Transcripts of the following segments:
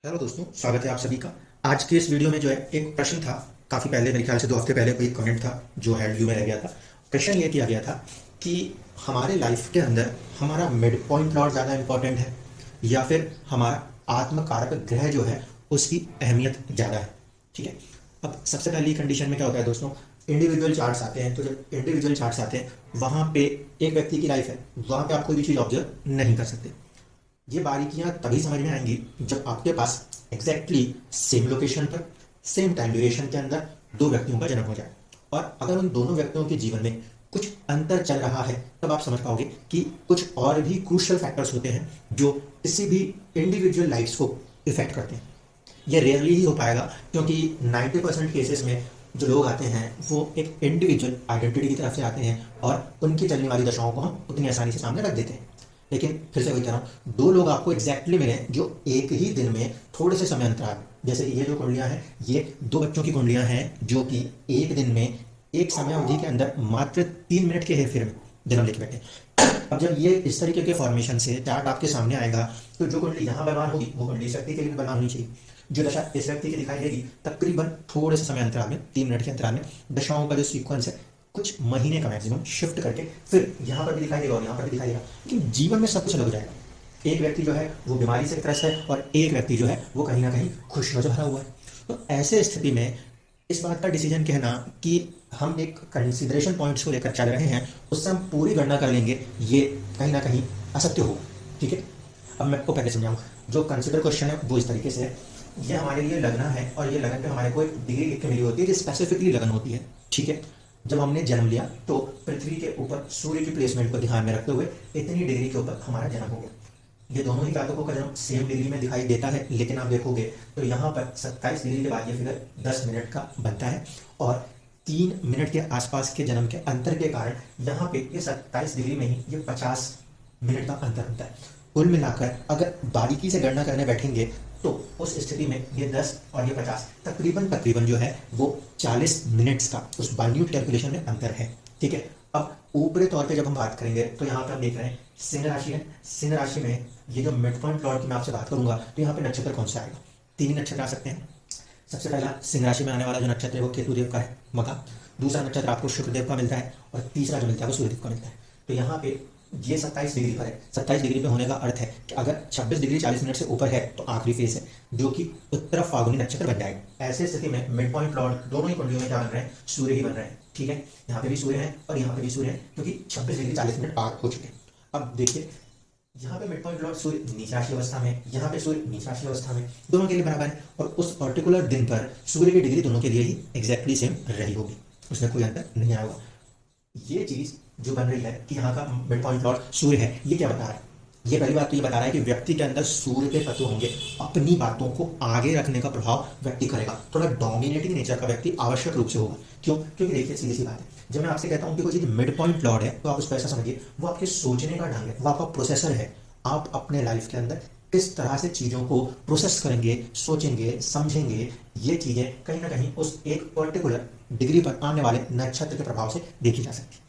Hello दोस्तों, स्वागत है आप सभी का। आज के इस वीडियो में जो है एक प्रश्न था। काफ़ी पहले, मेरे ख्याल से 2 हफ्ते पहले कोई कमेंट था जो हैंड व्यू में रह गया था। प्रश्न ये किया गया था कि हमारे लाइफ के अंदर हमारा मिड पॉइंट लॉट ज़्यादा इंपॉर्टेंट है या फिर हमारा आत्मकारक ग्रह जो है उसकी अहमियत ज़्यादा है। ठीक है। अब सबसे पहली कंडीशन में क्या होता है दोस्तों, इंडिविजुअल चार्ट्स आते हैं। तो जब इंडिविजुअल चार्ट्स आते हैं वहाँ पे एक व्यक्ति की लाइफ है, वहाँ पे आप कोई भी चीज़ ऑब्जर्व नहीं कर सकते। ये बारीकियां तभी समझ में आएंगी जब आपके पास एग्जैक्टली सेम लोकेशन पर सेम टाइम ड्यूरेशन के अंदर दो व्यक्तियों का जन्म हो जाए। और अगर उन दोनों व्यक्तियों के जीवन में कुछ अंतर चल रहा है तब आप समझ पाओगे कि कुछ और भी क्रूशियल फैक्टर्स होते हैं जो किसी भी इंडिविजुअल लाइफ्स को इफेक्ट करते हैं। ये रेयरली ही हो पाएगा क्योंकि 90% केसेस में जो लोग आते हैं वो एक इंडिविजुअल आइडेंटिटी की तरफ से आते हैं और उनकी चलने वाली दशाओं को हम उतनी आसानी से सामने रख देते हैं। लेकिन फिर से वही कह रहा हूँ, दो लोग आपको एग्जैक्टली मिले जो एक ही दिन में थोड़े से समय अंतराल, जैसे कि ये जो कुंडलियां हैं ये दो बच्चों की कुंडलियां हैं जो कि एक दिन में एक समय अवधि के अंदर मात्र 3 मिनट के हेरफेर में जन्म लेके बैठे। अब जब ये इस तरीके के फॉर्मेशन से चार्ट आपके सामने आएगा तो जो कुंडली यहाँ बलवान होगी वो कुंडली इस व्यक्ति के लिए बलवान होनी चाहिए। जो दशा इस व्यक्ति की दिखाई देगी तकरीबन थोड़े से समय अंतराल में 3 मिनट के अंतराल में दशाओं का जो सीक्वेंस है कुछ महीने का मैक्सिमम शिफ्ट करके फिर यहाँ पर भी दिखाई देगा और यहाँ पर भी दिखाई देगा। लेकिन जीवन में सब कुछ अलग हो जाएगा। एक व्यक्ति जो है वो बीमारी से ग्रस्त है और एक व्यक्ति जो है वो कहीं ना कहीं खुशियों से भरा हुआ है। तो ऐसे स्थिति में इस बात का डिसीजन कहना कि हम एक कंसिडरेशन पॉइंट्स को लेकर चल रहे हैं उससे हम पूरी गणना कर लेंगे, ये कहीं ना कहीं असत्य होगा। ठीक है। अब मैं आपको पहले समझाऊँ। जो कंसिडर क्वेश्चन है वो इस तरीके से है, ये हमारे लिए लगना है और ये लगन पे हमारे को एक डिग्री लिख के मिली होती है जो स्पेसिफिकली लगन होती है। ठीक है। जब हमने जन्म लिया तो पृथ्वी के ऊपर सूर्य की प्लेसमेंट को ध्यान में रखते हुए इतनी डिग्री के ऊपर हमारा जन्म हो गया। ये दोनों ही जातकों का जन्म सेम डिग्री में दिखाई देता है, लेकिन आप देखोगे तो यहाँ पर 27 डिग्री के बाद ये फिगर 10 मिनट का बनता है और 3 मिनट के आसपास के जन्म के अंतर के कारण यहाँ पे ये 27 डिग्री में ही ये 50 मिनट का अंतर बनता है। कुल मिलाकर अगर बारीकी से गणना करने बैठेंगे तो उस स्थिति में ये 10 और ये 50 तकरीबन तकरीबन जो है वो 40 मिनट्स का उस बाइन्यूट कैलकुलेशन में अंतर है। ठीक है। अब ऊपरी तौर पे जब हम बात करेंगे तो यहाँ पे हम देख रहे हैं सिंह राशि है। सिंह राशि में ये जो मिड पॉइंट लॉर्ड की मैं आपसे बात करूंगा तो यहाँ पे नक्षत्र कौन सा आएगा? 3 ही नक्षत्र आ सकते हैं। सबसे पहला सिंह राशि में आने वाला जो नक्षत्र है वो केतुदेव का है, मका। दूसरा नक्षत्र आपको शुक्रदेव का मिलता है और तीसरा जो मिलता है वो सूर्यदेव का मिलता है। तो यहाँ पे ये 27 डिग्री पर है। 27 डिग्री पे होने का अर्थ है कि अगर 26 डिग्री 40 मिनट से ऊपर है तो आखिरी फेज है जो कि उत्तर फाल्गुनी नक्षत्र बन जाएगा। ऐसे स्थिति में मिड पॉइंट लॉर्ड दोनों ही कुंडलियों में क्या बन रहे हैं? सूर्य ही बन रहे हैं। ठीक है। यहाँ पे भी सूर्य है और यहाँ पे भी सूर्य है क्योंकि 26 डिग्री 40 मिनट पार हो चुके हैं। अब देखिए यहाँ पे मिड पॉइंट लॉर्ड सूर्य नीच राशि अवस्था में, यहाँ पे सूर्य नीच राशि अवस्था में, दोनों के लिए बराबर है और उस पर्टिकुलर दिन पर सूर्य की डिग्री दोनों के लिए ही एग्जैक्टली सेम रही होगी, उसमें कोई अंतर नहीं आया होगा। ये चीज जो बन रही है कि यहाँ का मिड पॉइंट लॉर्ड सूर्य है, ये क्या बता रहा है? ये पहली बात तो ये बता रहा है कि व्यक्ति के अंदर सूर्य के तत्व होंगे, अपनी बातों को आगे रखने का प्रभाव व्यक्ति करेगा। थोड़ा डोमिनेटिंग नेचर का व्यक्ति आवश्यक रूप से होगा। क्यों? क्योंकि देखिए सीधी सी बात है, जब मैं आपसे कहता हूँ कि कोई चीज मिड पॉइंट लॉर्ड है तो आप उसको ऐसा समझिए वो आपके सोचने का ढंग है, वो आपका प्रोसेसर है। आप अपने लाइफ के अंदर किस तरह से चीज़ों को प्रोसेस करेंगे, सोचेंगे, समझेंगे, ये चीज़ें कहीं ना कहीं उस एक पर्टिकुलर डिग्री पर आने वाले नक्षत्र के प्रभाव से देखी जा सकती है।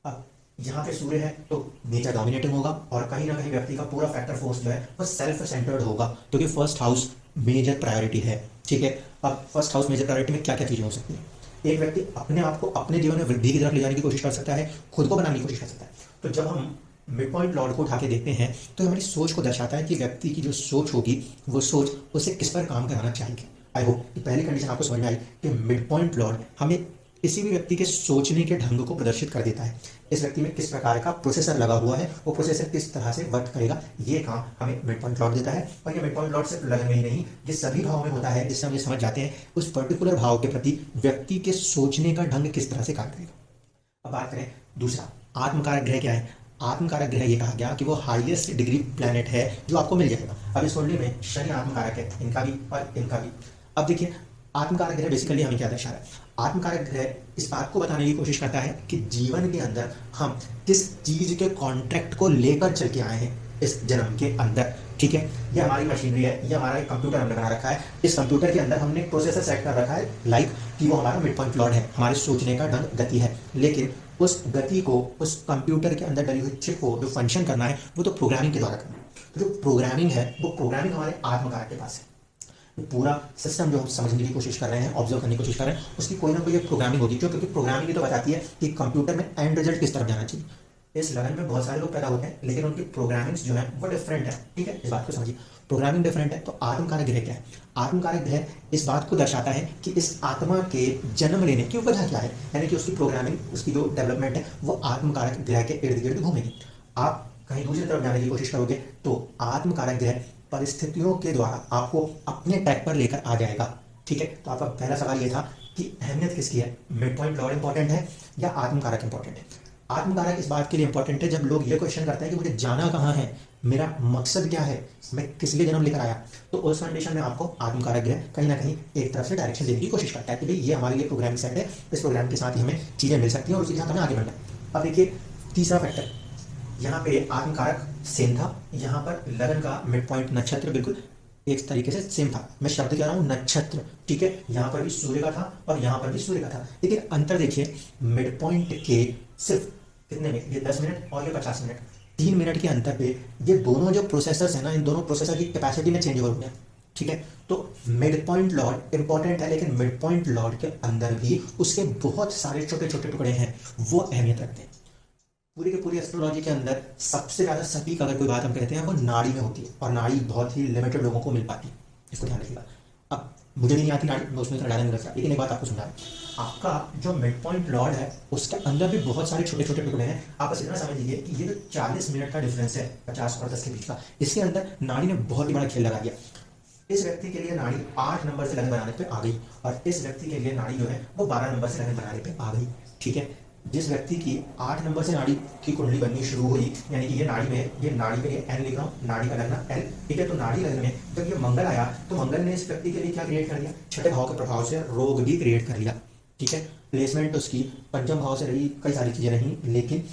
अब यहाँ पे सूर्य है तो नेचर डोमिनेटिंग होगा और कहीं ना कहीं व्यक्ति का पूरा फैक्टर फोर्स जो है वो सेल्फ सेंटर्ड होगा क्योंकि फर्स्ट हाउस मेजर प्रायोरिटी है। ठीक है। अब फर्स्ट हाउस मेजर प्रायोरिटी में क्या क्या चीज़ें हो सकती हैं? एक व्यक्ति अपने आप को अपने जीवन में वृद्धि की तरफ ले जाने की कोशिश कर सकता है, खुद को बनाने की कोशिश कर सकता है। तो जब हम मिड पॉइंट लॉर्ड को उठा के देखते हैं तो हमारी सोच को दर्शाता है कि व्यक्ति की जो सोच होगी वो सोच उसे किस पर काम कराना चाहिए। आई होप कि पहली कंडीशन आपको समझ में आई कि मिड पॉइंट लॉर्ड हमें किसी भी व्यक्ति के सोचने के ढंग को प्रदर्शित कर देता है। इस व्यक्ति में किस प्रकार का प्रोसेसर लगा हुआ है, वो प्रोसेसर किस तरह से वर्क करेगा, ये काम हमें मिड पॉइंट लॉर्ड देता है। और ये मिड पॉइंट लॉर्ड सिर्फ लगन में ही नहीं, ये सभी भाव में होता है, जिससे हम ये समझ जाते हैं उस पर्टिकुलर भाव के प्रति व्यक्ति के सोचने का ढंग किस तरह से कार्य करेगा। अब बात करें दूसरा, आत्मकारक ग्रह क्या है? आत्मकारक ग्रह ये कहा गया कि वो हाईएस्ट डिग्री प्लैनेट है जो आपको मिल जाएगा। अब इस कुंडली में शनि आत्मकारक है, इनका भी और इनका भी। अब देखिए आत्मकारक ग्रह बेसिकली हमें क्या दर्शा रहा है? आत्मकारक ग्रह इस बात को बताने की कोशिश करता है कि जीवन के अंदर हम किस चीज के कॉन्ट्रैक्ट को लेकर चल के आए हैं इस जन्म के अंदर। ठीक है। ये हमारी मशीनरी है, ये हमारा एक कंप्यूटर हमने बना रखा है। इस कंप्यूटर के अंदर हमने एक प्रोसेसर सेट कर रखा है लाइक कि वो हमारा मिड पॉइंट लॉर्ड है, हमारे सोचने का ढंग गति है। लेकिन उस गति को, उस कंप्यूटर के अंदर डली हुई चिप को जो फंक्शन करना है वो तो प्रोग्रामिंग के द्वारा करना है। तो जो प्रोग्रामिंग है वो प्रोग्रामिंग हमारे आत्मकारक के पास है। पूरा सिस्टम जो हम समझने की कोशिश कर रहे हैं, ऑब्जर्व करने की कोशिश कर रहे हैं, उसकी कोई ना कोई एक प्रोग्रामिंग होगी, क्योंकि प्रोग्रामिंग ही तो बताती है कि कंप्यूटर में एंड रिजल्ट किस तरफ जाना चाहिए। इस लगन में बहुत सारे लोग पैदा होते हैं, लेकिन उनकी प्रोग्रामिंग्स जो है वो डिफरेंट है। ठीक है, इस बात को समझिए, प्रोग्रामिंग डिफरेंट है। तो आत्मकारक ग्रह क्या है? आत्मकारक ग्रह इस बात को दर्शाता है कि इस आत्मा के जन्म लेने की वजह क्या है, यानी कि उसकी प्रोग्रामिंग, उसकी जो डेवलपमेंट है वो आत्मकारक ग्रह के इर्द गिर्द घूमेगी। आप कहीं दूसरी तरफ जाने की कोशिश करोगे तो आत्मकारक ग्रह परिस्थितियों के द्वारा आपको अपने ट्रैक पर लेकर आ जाएगा। ठीक है, तो आपका पहला सवाल ये था कि अहमियत किसकी है, मिड पॉइंट लॉर्ड इंपॉर्टेंट है या आत्मकारक इंपॉर्टेंट है? आत्मकारक इस बात के लिए इंपॉर्टेंट है जब लोग ये क्वेश्चन करते हैं कि मुझे जाना कहाँ है, मेरा मकसद क्या है, मैं किस लिए जन्म लेकर आया, तो उस कंडीशन में आपको आत्मकारक ग्रह कहीं ना कहीं एक तरफ से डायरेक्शन देने की कोशिश करता है कि भाई ये हमारे लिए प्रोग्रामिंग सेट है, इस प्रोग्राम के साथ ही हमें चीज़ें मिल सकती हैं और उसी के साथ हमें आगे बढ़ना है। अब देखिए तीसरा फैक्टर, यहाँ पे आत्मकारक सेम था, यहाँ पर लगन का मिड पॉइंट नक्षत्र बिल्कुल एक तरीके से सेम था। मैं शब्द कह रहा हूँ नक्षत्र, ठीक है, यहाँ पर भी सूर्य का था और यहाँ पर भी सूर्य का था, लेकिन अंतर देखिए मिड पॉइंट के सिर्फ कितने में, ये 10 मिनट और ये 50 मिनट, 3 मिनट के अंतर पे ये दोनों जो प्रोसेसर्स है ना, इन दोनों प्रोसेसर की कैपेसिटी में चेंज ओवर हो गया। ठीक है, तो मिड पॉइंट लॉर्ड इंपॉर्टेंट है, लेकिन मिड पॉइंट लॉर्ड के अंदर भी उसके बहुत सारे छोटे छोटे टुकड़े हैं, वो अहमियत रखते हैं। पूरी की पूरी एस्ट्रोलॉजी के अंदर सबसे ज्यादा सटीक अगर कोई बात हम कहते हैं वो नाड़ी में होती है, और नाड़ी बहुत ही लिमिटेड लोगों को मिल पाती है, इसको ध्यान रखिएगा। अब मुझे नहीं आती नाड़ी, मैं उसमें इतना डायरेक्ट नहीं रखता, लेकिन एक बात आपको समझा, आपका जो मिड पॉइंट लॉर्ड है उसके अंदर भी बहुत सारे छोटे छोटे टुकड़े हैं। आप बस इतना समझ लीजिए कि ये जो 40 मिनट का डिफरेंस है 50 और 10 के बीच का, इसके अंदर नाड़ी ने बहुत ही बड़ा खेल लगा दिया। इस व्यक्ति के लिए नाड़ी 8 नंबर से लगन बनाने पे आ गई, और इस व्यक्ति के लिए नाड़ी जो है वो 12 नंबर से लगन बनाने पे आ गई। ठीक है, जिस व्यक्ति की 8 नंबर से नाड़ी की कुंडली बननी शुरू हुई, यानी कि ये नाड़ी में, ये नाड़ी में एन लिख रहा हूँ, नाड़ी का लगना एल। ठीक है, तो नाड़ी लगन में जब ये मंगल आया तो मंगल ने इस व्यक्ति के लिए क्या क्रिएट कर दिया, छठे भाव के प्रभाव से रोग भी क्रिएट कर लिया। ठीक है, प्लेसमेंट उसकी पंचम भाव से रही, कई सारी चीजें रही, लेकिन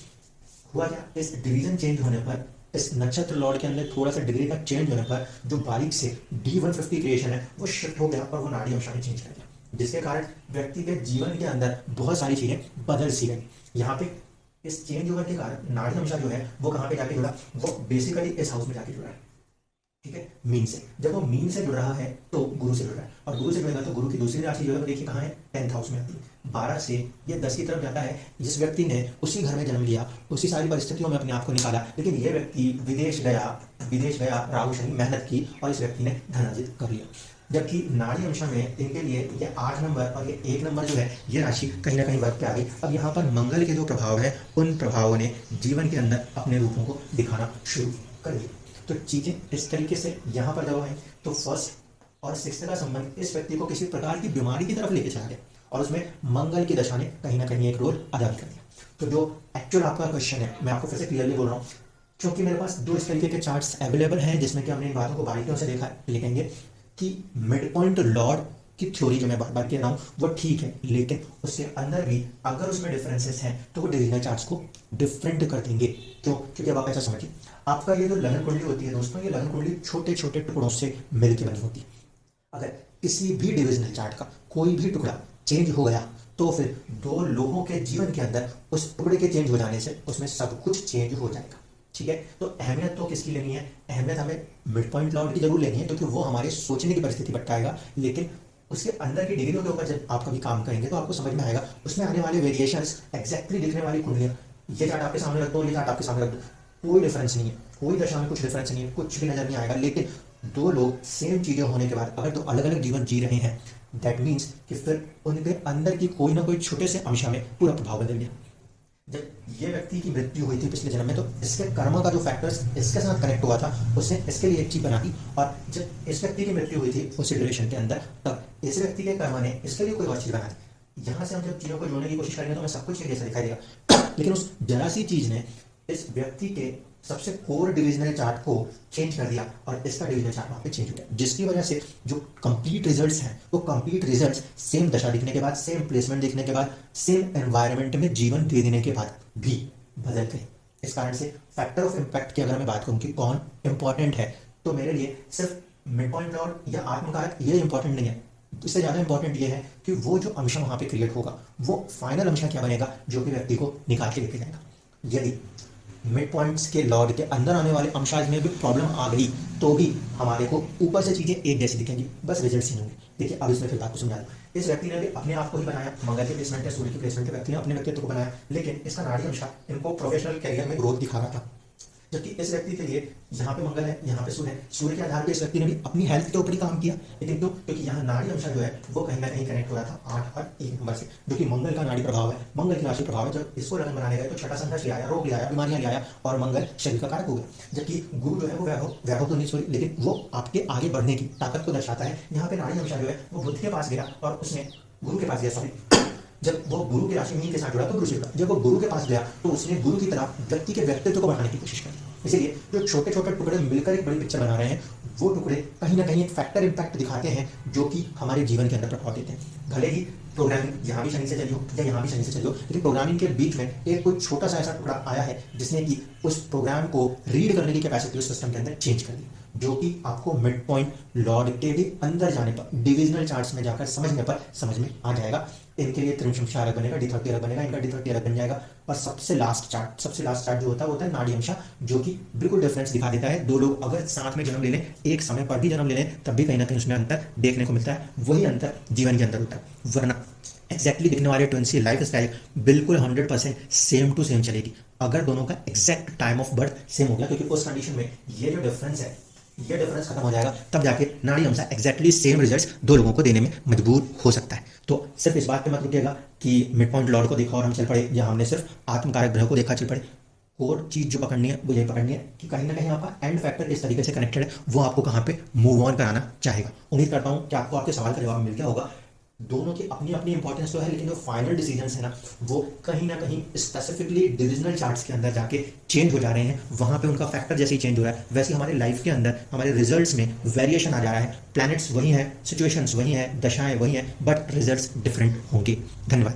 हुआ क्या, इस डिवीजन चेंज होने पर, इस नक्षत्र लॉर्ड के अंदर थोड़ा सा डिग्री का चेंज होने पर जो बारीक से D150 क्रिएशन है वो शिफ्ट हो गया और वो नाड़ी अंश में चेंज कर दिया, जिसके कारण व्यक्ति के जीवन के अंदर बहुत सारी चीजें बदल सी गई। यहाँ पे इस चेंज ओवर के कारण नाड़ी अंश जो है वो कहाँ पे जाके जुड़ा, वो बेसिकली इस हाउस में जाके जुड़ा है। ठीक है, मीन से, जब वो मीन से जुड़ रहा है तो गुरु से जुड़ रहा है, और गुरु से जुड़ेगा तो गुरु की दूसरी राशि जो है वो देखिए कहाँ है, 10th हाउस में आती है। 12 से ये 10 की तरफ जाता है। जिस व्यक्ति ने उसी घर में जन्म लिया, उसी सारी परिस्थितियों में अपने आप को निकाला, लेकिन ये व्यक्ति विदेश गया, राहु शनि मेहनत की और इस व्यक्ति ने धन अर्जित कर लिया। जबकि नाड़ी अंश में इनके लिए ये 8 नंबर और ये 1 नंबर जो है ये राशि कहीं ना कहीं वर्ग पे आ गई। अब यहाँ पर मंगल के जो प्रभाव है उन प्रभावों ने जीवन के अंदर अपने रूपों को दिखाना शुरू कर दिया। तो चीजें इस तरीके से यहाँ पर जब है तो फर्स्ट और सिक्स्थ का संबंध इस व्यक्ति को किसी प्रकार की बीमारी की तरफ लेके चला गया, और उसमें मंगल की दशा ने कहीं ना कहीं एक रोल अदा कर दिया। तो जो एक्चुअल आपका क्वेश्चन है, मैं आपको फिर से क्लियरली बोल रहा हूँ, क्योंकि मेरे पास 2 इस तरीके के चार्ट्स अवेलेबल हैं जिसमें कि हमने इन बातों को बारीकियों से देखा है, लिखेंगे कि मिड पॉइंट लॉर्ड की थ्योरी जो मैं बार बार कह रहा हूँ वो ठीक है, लेकिन उसके अंदर भी अगर उसमें डिफरेंसेस हैं तो वो डिविजनल चार्ट्स को डिफरेंट कर देंगे। क्यों? क्योंकि अब आप ऐसा समझिए, आपका ये जो लगन कुंडली होती है दोस्तों, ये लगन कुंडली छोटे छोटे टुकड़ों से मिलकर बनी होती है। अगर किसी भी डिविजनल चार्ट का कोई भी टुकड़ा चेंज हो गया तो फिर 2 लोगों के जीवन के अंदर उस टुकड़े के चेंज हो जाने से उसमें सब कुछ चेंज हो जाएगा। ठीक है, तो अहमियत तो किसकी लेनी है, अहमियत हमें मिड पॉइंट लॉर्ड की जरूर लेनी है, क्योंकि वो हमारे सोचने की परिस्थिति बताएगा, लेकिन उसके अंदर की डिग्रियों के ऊपर जब आप कभी काम करेंगे तो आपको समझ में आएगा उसमें आने वाले वेरिएशंस, एग्जैक्टली दिखने वाली कुंडलियां, ये चार्ट आपके सामने रख दो, ये चार्ट आपके सामने रख दो, कोई डिफरेंस नहीं है, कोई दशा में कुछ डिफरेंस नहीं है, कुछ भी नजर नहीं आएगा। लेकिन 2 लोग सेम चीजें होने के बाद अगर 2 अलग अलग जीवन जी रहे हैं, दैट मीन्स कि फिर उनके अंदर की कोई ना कोई छोटे से अंश में पूरा प्रभाव बदल गया। जब ये व्यक्ति की मृत्यु हुई थी पिछले जन्म में, तो इसके कर्म का जो फैक्टर्स इसके साथ कनेक्ट हुआ था उसने इसके लिए एक चीज बना दी, और जब इस व्यक्ति की मृत्यु हुई थी उस सिचुएशन के अंदर, तब इस व्यक्ति के कर्म ने इसके लिए कोई और चीज बना दी। यहाँ से हम जब चीजों को जोड़ने की कोशिश करेंगे तो हमें सब कुछ जैसा दिखाई देगा, लेकिन उस जरा सी चीज ने इस व्यक्ति के सबसे कोर डिविजनल चार्ट को चेंज कर दिया और इसका डिविजनल चार्ट वहां पे चेंज हो गया, जिसकी वजह से जो कंप्लीट रिजल्ट्स हैं वो कंप्लीट रिजल्ट्स सेम दशा दिखने के बाद, सेम प्लेसमेंट दिखने के बाद, सेम एनवायरनमेंट में जीवन दे देने के बाद भी बदल गए। इस कारण से फैक्टर ऑफ इम्पैक्ट की अगर मैं बात करूं कि कौन इंपॉर्टेंट है, तो मेरे लिए सिर्फ मिड पॉइंट लॉर्ड या आत्मकारक ये इंपॉर्टेंट नहीं है, इससे ज्यादा इंपॉर्टेंट ये है कि वो जो अंश वहां पे क्रिएट होगा वो फाइनल अंश क्या बनेगा जो कि व्यक्ति को निकाल के लेके जाएगा। यदि मिड पॉइंट्स के लॉर्ड के अंदर आने वाले अंशाज में भी प्रॉब्लम आ गई तो भी हमारे को ऊपर से चीजें एक जैसी दिखेंगी, बस रिजल्ट सेम होंगे। देखिए अब इसमें फिर बात को समझा दूं। इस व्यक्ति ने भी अपने आप को ही बनाया, मंगल के प्लेसमेंट है, सूर्य की प्लेसमेंट है, व्यक्ति ने अपने व्यक्तित्व को बनाया, लेकिन इसका नाड़ी अंश इनको प्रोफेशनल करियर में ग्रोथ दिखा रहा था। जबकि इस व्यक्ति के लिए यहाँ पे मंगल है, यहाँ पे सूर्य है, सूर्य के आधार पर इस व्यक्ति ने भी अपनी हेल्थ के ऊपर ही काम किया, लेकिन क्यों? क्योंकि यहाँ नाड़ी अंश जो है वो कहीं ना कहीं कनेक्ट हो रहा था 8 और 1 नंबर से, जो कि मंगल का नाड़ी प्रभाव है, मंगल की राशि प्रभाव है। जब इसको लगन बनाने गए तो छठा संघर्ष ले आया, रोग ले आया, बीमारियां ले आया और मंगल शरीर का कारक हो गया। जबकि गुरु जो है वो वैभव तो नहीं सॉरी, लेकिन वो आपके आगे बढ़ने की ताकत को दर्शाता है। यहाँ पे नाड़ी अंश जो है वो बुध के पास गया और उसने गुरु के पास गया, सॉरी, जब वो गुरु की राशि मीन के साथ जुड़ा तो गुरु से जुड़ा। जब वो गुरु के पास गया तो उसने गुरु की तरह व्यक्ति के व्यक्तित्व को बढ़ाने की कोशिश की। इसीलिए जो छोटे छोटे टुकड़े मिलकर एक बड़ी पिक्चर बना रहे हैं, वो टुकड़े कहीं ना कहीं एक फैक्टर इम्पैक्ट दिखाते हैं जो कि हमारे जीवन के अंदर प्रभाव देते हैं। भले ही प्रोग्रामिंग यहाँ भी शनि से चली हो या यहाँ भी शनि से चली हो, लेकिन प्रोग्रामिंग के बीच में एक कोई छोटा सा ऐसा टुकड़ा आया है जिसने कि उस प्रोग्राम को रीड करने की कैपेसिटी उस सिस्टम के अंदर चेंज कर दी, जो कि आपको मिड पॉइंट लॉर्ड के भी अंदर जाने पर, डिविजनल चार्ट्स में जाकर समझने पर समझ में आ जाएगा। इनके लिए त्रिमशंशा अलग बनेगा, D30 अलग बनेगा, इनका D30 अलग बन जाएगा। और सबसे लास्ट चार्ट जो होता है वो होता है नाड़ी अंशा, जो कि बिल्कुल डिफरेंस दिखा देता है। दो लोग अगर साथ में जन्म ले लें, एक समय पर भी जन्म ले लें, तब भी कहीं ना कहीं उसमें अंतर देखने को मिलता है। वही अंतर जीवन के अंदर होता है, वरना एग्जैक्टली दिखने वाले ट्विंस की लाइफ स्टाइल बिल्कुल 100% सेम टू सेम चलेगी अगर दोनों का exact time of birth same हो गया, क्योंकि उस कंडीशन में ये जो डिफरेंस है, ये डिफरेंस खत्म हो जाएगा, तब जाके नाड़ी अंश एग्जैक्टली सेम रिजल्ट्स दो लोगों को देने में मजबूर हो सकता है। तो सिर्फ इस बात पे मत रुकिएगा कि मिड पॉइंट लॉर्ड को देखा और हम चल पड़े, या हमने सिर्फ आत्मकारक ग्रह को देखा चल पड़े। और चीज जो पकड़नी है वो यही पकड़नी है कि कहीं ना कहीं आपका एंड फैक्टर इस तरीके से कनेक्टेड है, वो आपको कहाँ पे मूव ऑन कराना चाहेगा। उम्मीद करता हूँ कि आपको आपके सवाल का जवाब मिल गया होगा। दोनों की अपनी अपनी इंपॉर्टेंस तो है, लेकिन जो फाइनल डिसीजन है ना, वो कहीं ना कहीं स्पेसिफिकली डिविजनल चार्ट्स के अंदर जाके चेंज हो जा रहे हैं। वहां पे उनका फैक्टर जैसे ही चेंज हो रहा है, वैसे हमारे लाइफ के अंदर हमारे रिजल्ट्स में वेरिएशन आ जा रहा है। प्लैनेट्स वही है, सिचुएशंस वही है, दशाएं वही है, बट रिजल्ट्स डिफरेंट होंगे। धन्यवाद।